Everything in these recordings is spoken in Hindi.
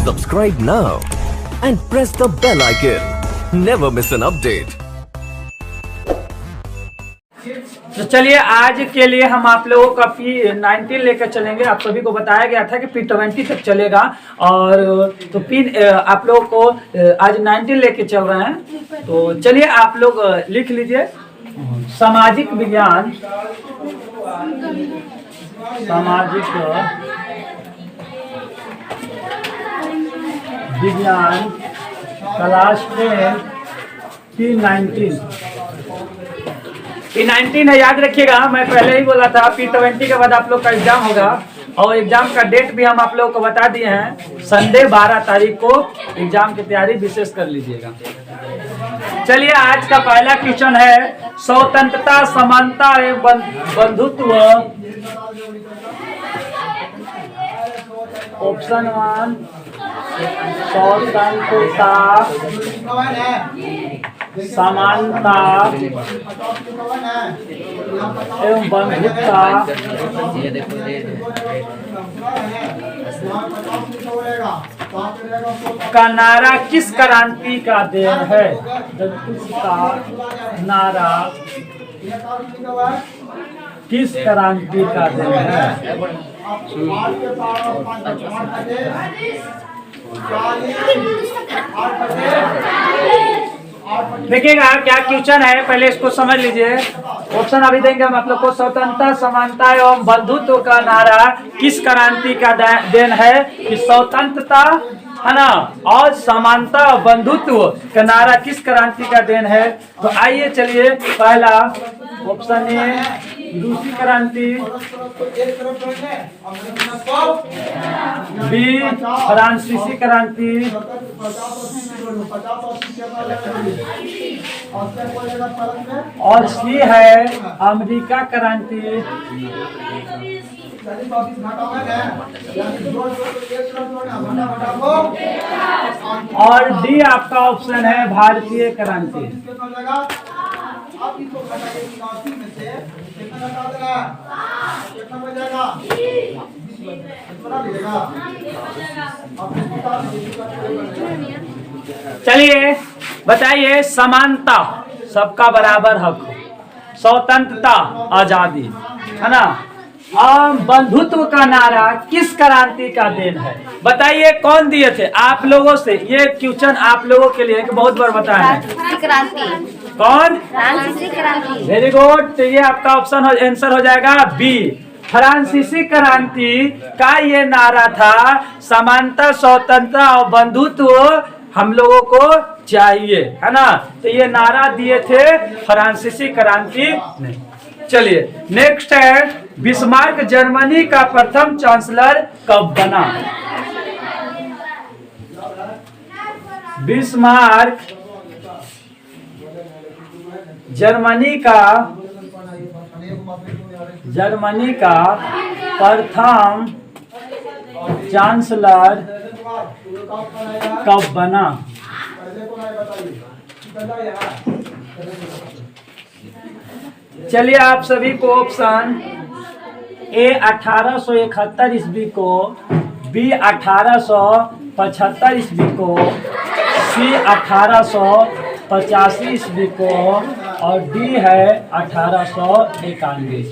Subscribe now and press the bell icon. Never miss an update. तो चलिए आज के लिए हम आप लोगों का P19 लेकर चलेंगे। आप सभी को बताया गया था कि P20 तक चलेगा और तो आप लोगों को आज 19 लेके चल रहे हैं। तो चलिए आप लोग लिख लीजिए सामाजिक विज्ञान, सामाजिक विज्ञान क्लास 10 P19 है। याद रखिएगा, मैं पहले ही बोला था P20 के बाद आप लोग का एग्जाम होगा और एग्जाम का डेट भी हम आप लोगों को बता दिए हैं। संडे 12 तारीख को एग्जाम की तैयारी विशेष कर लीजिएगा। चलिए आज का पहला क्वेश्चन है स्वतंत्रता, समानता एवं बंधुत्व। ऑप्शन 1 स्वतंत्रता, समानता एवं बंधुत्व का नारा किस क्रांति का देन है? इसका नारा किस क्रांति का देन है? देखिएगा क्या क्वेश्चन है, पहले इसको समझ लीजिए। ऑप्शन अभी देंगे हम आप लोग को। स्वतंत्रता, समानता एवं बंधुत्व का नारा किस क्रांति का देन है? कि स्वतंत्रता है ना और समानता और बंधुत्व का नारा किस क्रांति का देन है? तो आइए चलिए पहला ऑप्शन ए रूसी क्रांति, बी फ्रांसीसी क्रांति, और सी है अमेरिका क्रांति, और डी आपका ऑप्शन है भारतीय क्रांति। चलिए बताइए, समानता सबका बराबर हक, स्वतंत्रता आजादी है ना, और बंधुत्व का नारा किस क्रांति का देन है? बताइए कौन दिए थे आप लोगों से? ये क्वेश्चन आप लोगों के लिए बहुत बार बताया है। क्रांति कौन? फ्रांसीसी क्रांति। Very good. तो ये आपका ऑप्शन आंसर हो जाएगा बी, फ्रांसीसी क्रांति का ये नारा था समानता, स्वतंत्रता और बंधुत्व हम लोगों को चाहिए, है ना। तो ये नारा दिए थे फ्रांसीसी क्रांति ने। चलिए नेक्स्ट है बिस्मार्क जर्मनी का प्रथम चांसलर कब बना? बिस्मार्क जर्मनी का प्रथम चांसलर कब बना? चलिए आप सभी को ऑप्शन ए 1871 ईस्वी को, बी 1875 ईस्वी को, सी 1885 ईस्वी को, और डी है 1891।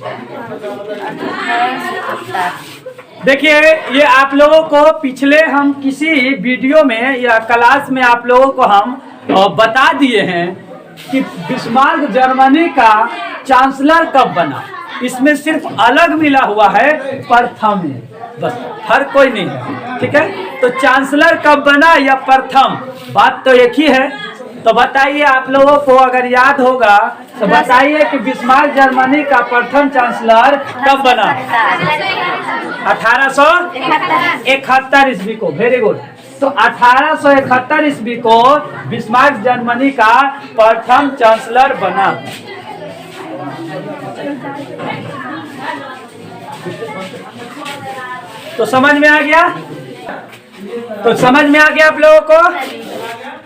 देखिए ये आप लोगों को पिछले हम किसी वीडियो में या क्लास में आप लोगों को हम बता दिए हैं कि बिस्मार्क जर्मनी का चांसलर कब बना। इसमें सिर्फ अलग मिला हुआ है प्रथम है, बस हर कोई नहीं है, ठीक है। तो चांसलर कब बना या प्रथम, बात तो एक ही है। तो बताइए आप लोगों को अगर याद होगा तो बताइए कि बिस्मार्क जर्मनी का प्रथम चांसलर कब बना? 1871 ईस्वी को। Very good. तो 1871 ईस्वी को बिस्मार्क जर्मनी का प्रथम चांसलर बना। तो समझ में आ गया? तो समझ में आ गया आप लोगों को,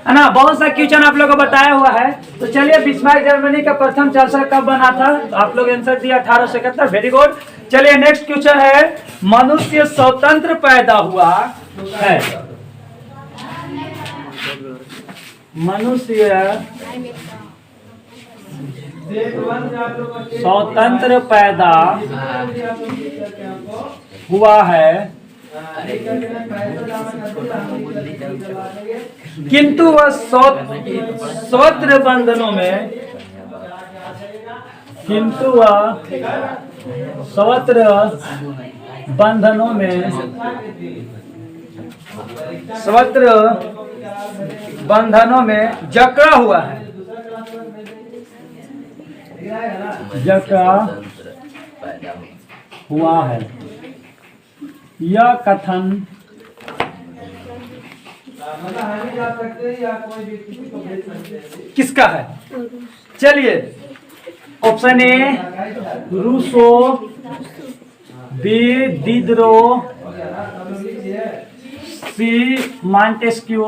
है ना। बहुत सा क्वेश्चन आप लोगों को बताया हुआ है। तो चलिए बिस्मार्क जर्मनी का प्रथम चांसलर कब बना था? तो आप लोग आंसर दिया 1871। Very good. चलिए नेक्स्ट क्वेश्चन है, मनुष्य स्वतंत्र पैदा हुआ है। मनुष्य स्वतंत्र पैदा हुआ है, किंतु वह स्वतंत्र बंधनों में, किंतु वह स्वतंत्र बंधनों में, स्वतंत्र बंधनों में जकड़ा हुआ है, जकड़ा हुआ है। यह कथन किसका है? चलिए, option A Rousseau, B Diderot, C Montesquieu,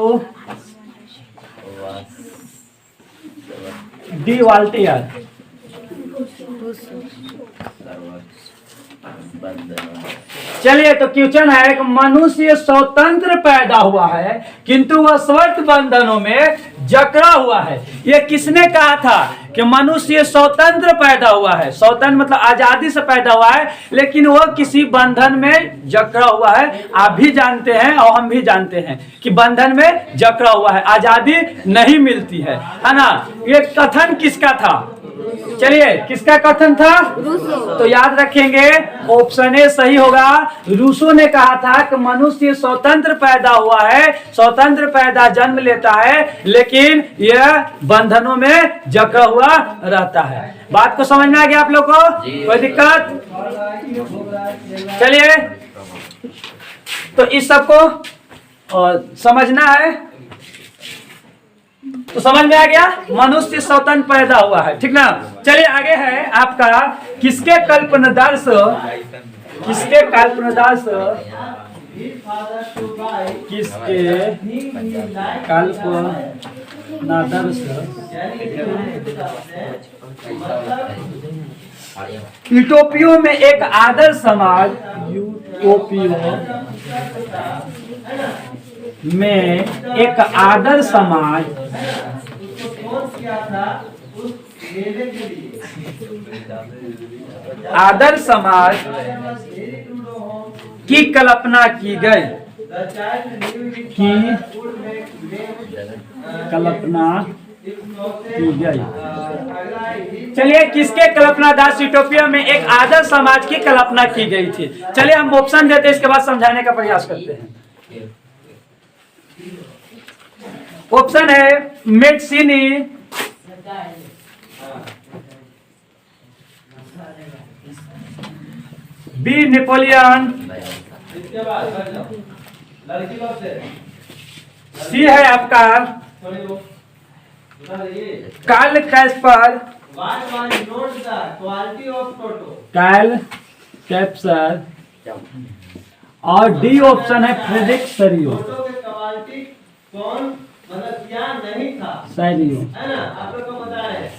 D Voltaire. चलिए, तो क्वेश्चन है कि मनुष्य स्वतंत्र पैदा हुआ है किंतु वह स्वतंत्र बंधनों में जकड़ा हुआ है। ये किसने कहा था कि मनुष्य स्वतंत्र पैदा हुआ है? स्वतंत्र मतलब आजादी से पैदा हुआ है, लेकिन वह किसी बंधन में जकड़ा हुआ है। आप भी जानते हैं और हम भी जानते हैं कि बंधन में जकड़ा हुआ है, आजादी नहीं मिलती है ना। ये कथन किसका था? चलिए, किसका कथन था? रूसो। तो याद रखेंगे, ऑप्शन ए सही होगा। रूसो ने कहा था कि मनुष्य स्वतंत्र पैदा हुआ है, स्वतंत्र पैदा जन्म लेता है, लेकिन यह बंधनों में जकड़ा हुआ रहता है। बात को समझ में आ गया आप लोग को? कोई दिक्कत? चलिए, तो इस सबको समझना है। तो समझ में आ गया, मनुष्य स्वतंत्र पैदा हुआ है, ठीक ना। चलिए, आगे है आपका किसके कल्पनादर्श, किसके कल्पनादर्श, किसके कल्पनादर्श यूटोपियो में एक आदर्श समाज, यूटोपियो में एक आदर्श समाज आदर्श समाज की कल्पना की गई, की कल्पना की गई। चलिए, किसके कल्पनादास यूटोपिया में एक आदर्श समाज की कल्पना की गई थी? चलिए, हम ऑप्शन देते हैं, इसके बाद समझाने का प्रयास करते हैं। ऑप्शन है मेडसिनी, बी नेपोलियन, सी है आपका कार्ल कैस्पर, कार्ल कैस्पर, और डी ऑप्शन है फ्रेडरिक सरियो,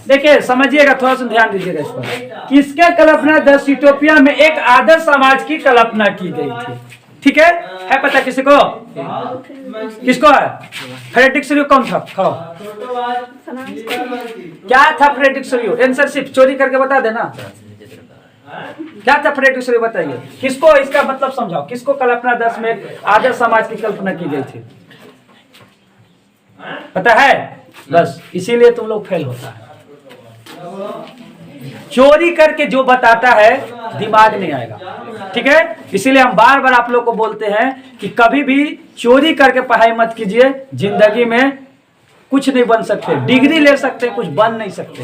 देखिए समझिएगा, थोड़ा सा ध्यान दीजिएगा इस पर। किसके कल्पनादर्श यूटोपिया में एक आदर्श समाज की कल्पना की गई थी? ठीक है पता किसी को? किसको है? फ्रेडरिक सरियो कौन था? क्या था फ्रेडरिक सरियो? आंसरशिप चोरी करके बता देना, क्या था फ्रेडरिक सरियो? बताइए किसको, इसका मतलब समझाओ, किसको कल्पनादर्श में आदर्श समाज की कल्पना की गई थी? पता है? बस इसीलिए तुम लोग फेल होता है। चोरी करके जो बताता है दिमाग नहीं आएगा, ठीक है। इसीलिए हम बार बार आप लोग को बोलते हैं कि कभी भी चोरी करके पढ़ाई मत कीजिए, जिंदगी में कुछ नहीं बन सकते। डिग्री ले सकते, कुछ बन नहीं सकते।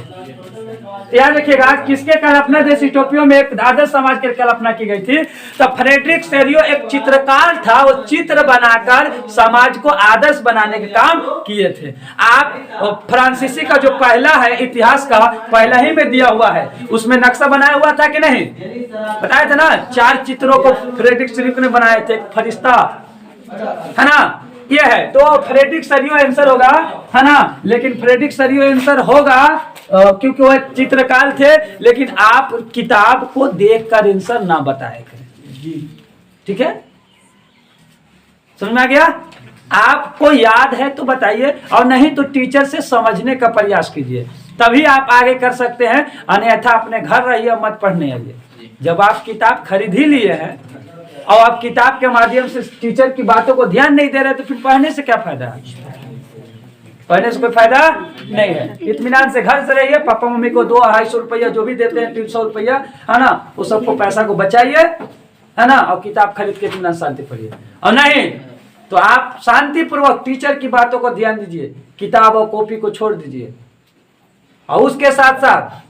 याद रखिएगा, किसके कल्पना देश यूटोपियो में एक आदर्श समाज की कल्पना की गई थी? तो फ्रेडरिक सरियो एक चित्रकार था, वो चित्र बनाकर समाज को आदर्श बनाने के काम किए थे। आप फ्रांसीसी का जो पहला है इतिहास का, पहला ही में दिया हुआ है, उसमें नक्शा बनाया हुआ था कि नहीं? बताया था ना, 4 चित्रों को फ्रेडरिक सरियो ने बनाए थे, फरिश्ता है ना, ये है। तो फ्रेडरिक सरियो आंसर होगा, है ना। लेकिन फ्रेडरिक सरियो आंसर होगा क्योंकि वह चित्रकार थे, लेकिन आप किताब को देखकर आंसर ना बताया करें, ठीक है। समझ में आ गया? आपको याद है तो बताइए, और नहीं तो टीचर से समझने का प्रयास कीजिए, तभी आप आगे कर सकते हैं। अन्यथा अपने घर रहिए, मत पढ़ने आइए। जब आप किताब खरीद ही लिए हैं और आप किताब के माध्यम से टीचर की बातों को ध्यान नहीं दे रहे, तो फिर पढ़ने से क्या फायदा है? पढ़ने से कोई फायदा नहीं है। इत्मीनान से घर से रहिए, पापा मम्मी को 200-250 रुपया जो भी देते हैं, 300 रुपया, है ना, वो सबको पैसा को बचाइए, है ना, और किताब खरीद के इत्मीनान शांति पढ़िए। और नहीं तो आप शांति पूर्वक टीचर की बातों को ध्यान दीजिए, किताब और कॉपी को छोड़ दीजिए, और उसके साथ साथ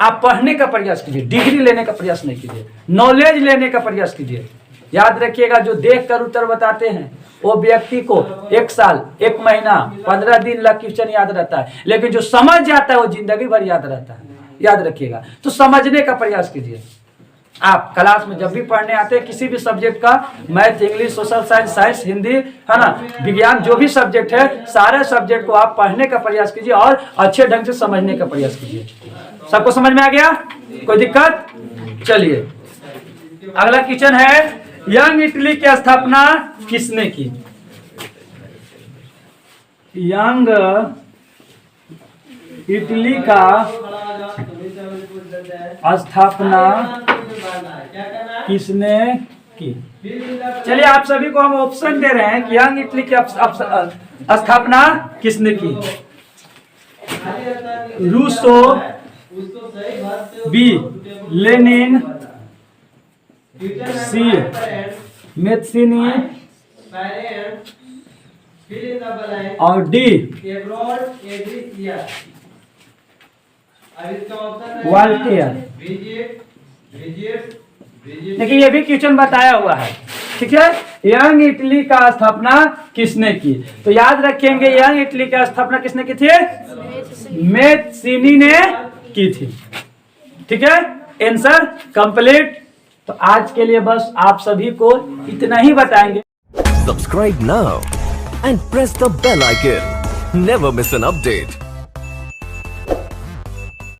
आप पढ़ने का प्रयास कीजिए, डिग्री लेने का प्रयास नहीं कीजिए, नॉलेज लेने का प्रयास कीजिए। याद रखिएगा, जो देख कर उत्तर बताते हैं वो व्यक्ति को 1 साल, 1 महीना, 15 दिन लग क्वेश्चन याद रहता है, लेकिन जो समझ जाता है वो जिंदगी भर याद रहता है। याद रखिएगा, तो समझने का प्रयास कीजिए। आप क्लास में जब भी पढ़ने आते हैं किसी भी सब्जेक्ट का, math, English, social science, science, Hindi, है ना, विज्ञान, जो भी सब्जेक्ट है, सारे सब्जेक्ट को आप पढ़ने का प्रयास कीजिए और अच्छे ढंग से समझने का प्रयास कीजिए। सबको समझ में आ गया? कोई दिक्कत? चलिए, अगला क्वेश्चन है, यंग इटली की स्थापना किसने की? यंग इटली का स्थापना किसने की? चलिए, आप सभी को हम ऑप्शन दे रहे हैं कि यंग इटली की स्थापना किसने की? रूसो, बी लेनिन, सी मेस्सीनी, और डी वॉल्टेयर। देखिए, ये भी क्वेश्चन बताया हुआ है, ठीक है। यंग इटली का स्थापना किसने की? तो याद रखेंगे, यंग इटली का स्थापना किसने की थी? मेस्सीनी ने की थी, ठीक है। Answer complete. तो आज के लिए बस आप सभी को इतना ही बताएंगे। Subscribe now and press the bell icon. Never miss an update.